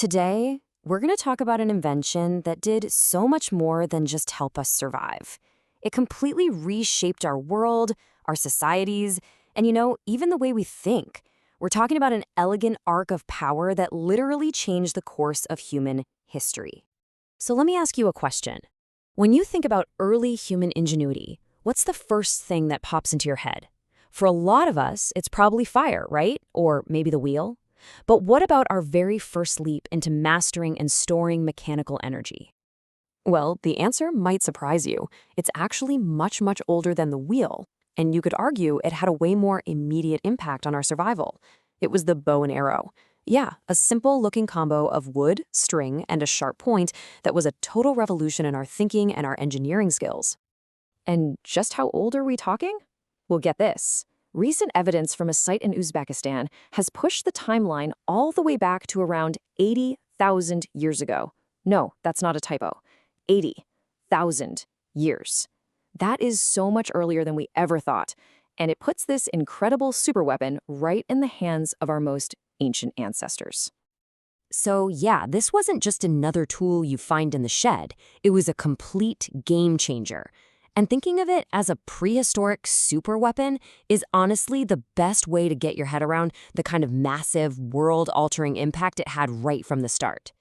Today, we're going to talk about an invention that did so much more than just help us survive. It completely reshaped our world, our societies, and even the way we think. We're talking about an elegant arc of power that literally changed the course of human history. So let me ask you a question. When you think about early human ingenuity, what's the first thing that pops into your head? For a lot of us, it's probably fire, right? Or maybe the wheel. But what about our very first leap into mastering and storing mechanical energy? Well, the answer might surprise you. It's actually much, much older than the wheel, and you could argue it had a way more immediate impact on our survival. It was the bow and arrow. Yeah, a simple-looking combo of wood, string, and a sharp point that was a total revolution in our thinking and our engineering skills. And just how old are we talking? Well, get this. Recent evidence from a site in Uzbekistan has pushed the timeline all the way back to around 80,000 years ago. No, that's not a typo. 80,000 years. That is so much earlier than we ever thought, and it puts this incredible superweapon right in the hands of our most ancient ancestors. So yeah, this wasn't just another tool you find in the shed. It was a complete game changer. And thinking of it as a prehistoric superweapon is honestly the best way to get your head around the kind of massive, world-altering impact it had right from the start.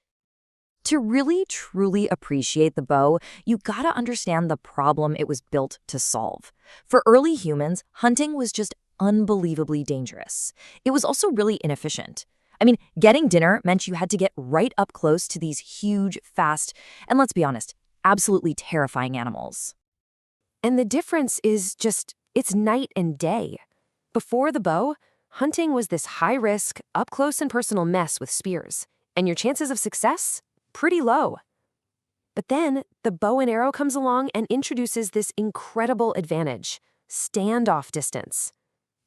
To really, truly appreciate the bow, you gotta understand the problem it was built to solve. For early humans, hunting was just unbelievably dangerous. It was also really inefficient. I mean, getting dinner meant you had to get right up close to these huge, fast, and let's be honest, absolutely terrifying animals. And the difference is just, it's night and day. Before the bow, hunting was this high-risk, up-close-and-personal mess with spears, and your chances of success? Pretty low. But then, the bow and arrow comes along and introduces this incredible advantage, standoff distance.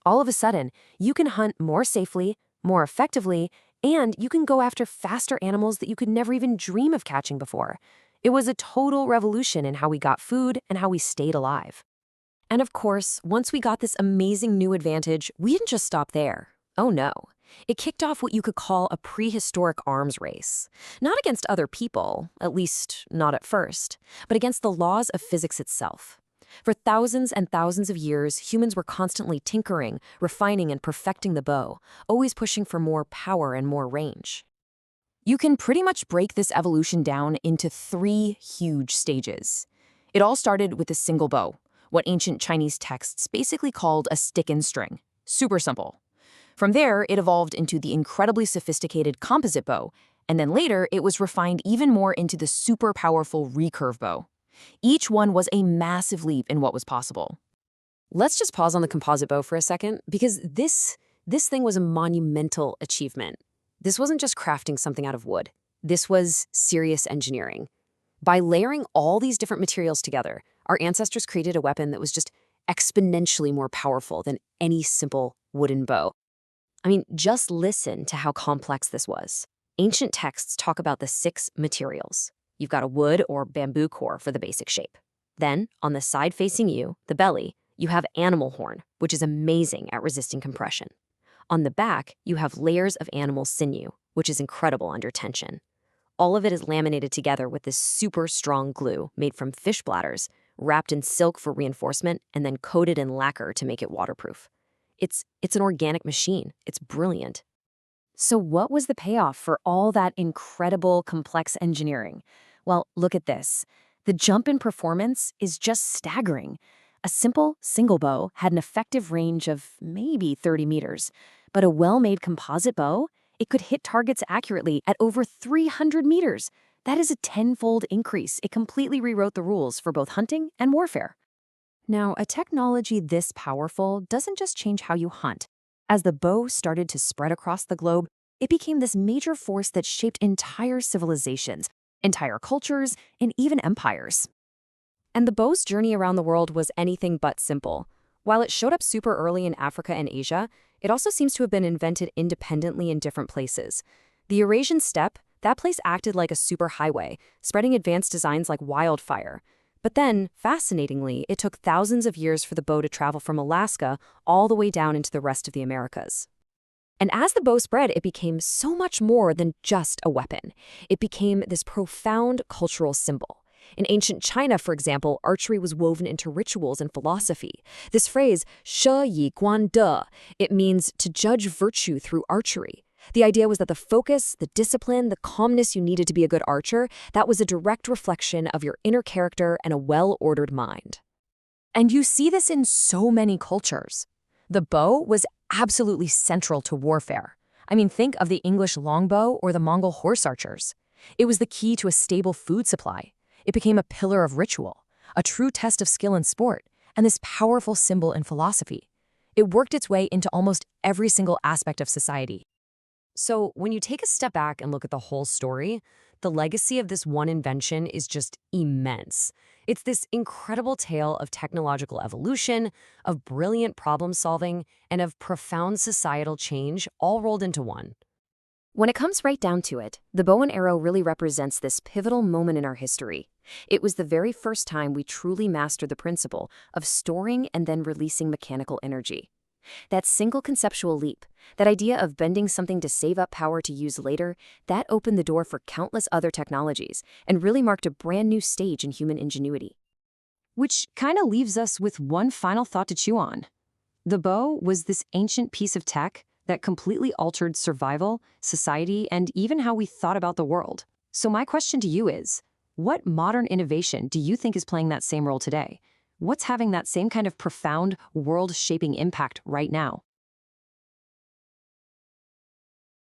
All of a sudden, you can hunt more safely, more effectively, and you can go after faster animals that you could never even dream of catching before. It was a total revolution in how we got food and how we stayed alive. And of course, once we got this amazing new advantage, we didn't just stop there. Oh no. It kicked off what you could call a prehistoric arms race. Not against other people, at least not at first, but against the laws of physics itself. For thousands and thousands of years, humans were constantly tinkering, refining, and perfecting the bow, always pushing for more power and more range. You can pretty much break this evolution down into three huge stages. It all started with a single bow, what ancient Chinese texts basically called a stick and string. Super simple. From there, it evolved into the incredibly sophisticated composite bow, and then later it was refined even more into the super powerful recurve bow. Each one was a massive leap in what was possible. Let's just pause on the composite bow for a second, because this thing was a monumental achievement. This wasn't just crafting something out of wood. This was serious engineering. By layering all these different materials together, our ancestors created a weapon that was just exponentially more powerful than any simple wooden bow. I mean, just listen to how complex this was. Ancient texts talk about the 6 materials. You've got a wood or bamboo core for the basic shape. Then, on the side facing you, the belly, you have animal horn, which is amazing at resisting compression. On the back, you have layers of animal sinew, which is incredible under tension. All of it is laminated together with this super strong glue made from fish bladders, wrapped in silk for reinforcement, and then coated in lacquer to make it waterproof. It's an organic machine. It's brilliant. So what was the payoff for all that incredible, complex engineering? Well, look at this. The jump in performance is just staggering. A simple, single bow had an effective range of maybe 30 meters, but a well-made composite bow, it could hit targets accurately at over 300 meters. That is a 10-fold increase. It completely rewrote the rules for both hunting and warfare. Now, a technology this powerful doesn't just change how you hunt. As the bow started to spread across the globe, it became this major force that shaped entire civilizations, entire cultures, and even empires. And the bow's journey around the world was anything but simple. While it showed up super early in Africa and Asia, it also seems to have been invented independently in different places. The Eurasian steppe, that place acted like a superhighway, spreading advanced designs like wildfire. But then, fascinatingly, it took thousands of years for the bow to travel from Alaska all the way down into the rest of the Americas. And as the bow spread, it became so much more than just a weapon. It became this profound cultural symbol. In ancient China, for example, archery was woven into rituals and philosophy. This phrase, 射以观德, it means to judge virtue through archery. The idea was that the focus, the discipline, the calmness you needed to be a good archer, that was a direct reflection of your inner character and a well-ordered mind. And you see this in so many cultures. The bow was absolutely central to warfare. I mean, think of the English longbow or the Mongol horse archers. It was the key to a stable food supply. It became a pillar of ritual, a true test of skill in sport, and this powerful symbol in philosophy. It worked its way into almost every single aspect of society. So when you take a step back and look at the whole story, the legacy of this one invention is just immense. It's this incredible tale of technological evolution, of brilliant problem solving, and of profound societal change all rolled into one. When it comes right down to it, the bow and arrow really represents this pivotal moment in our history. It was the very first time we truly mastered the principle of storing and then releasing mechanical energy. That single conceptual leap, that idea of bending something to save up power to use later, that opened the door for countless other technologies and really marked a brand new stage in human ingenuity. Which kind of leaves us with one final thought to chew on. The bow was this ancient piece of tech that completely altered survival, society, and even how we thought about the world. So my question to you is, what modern innovation do you think is playing that same role today? What's having that same kind of profound, world-shaping impact right now?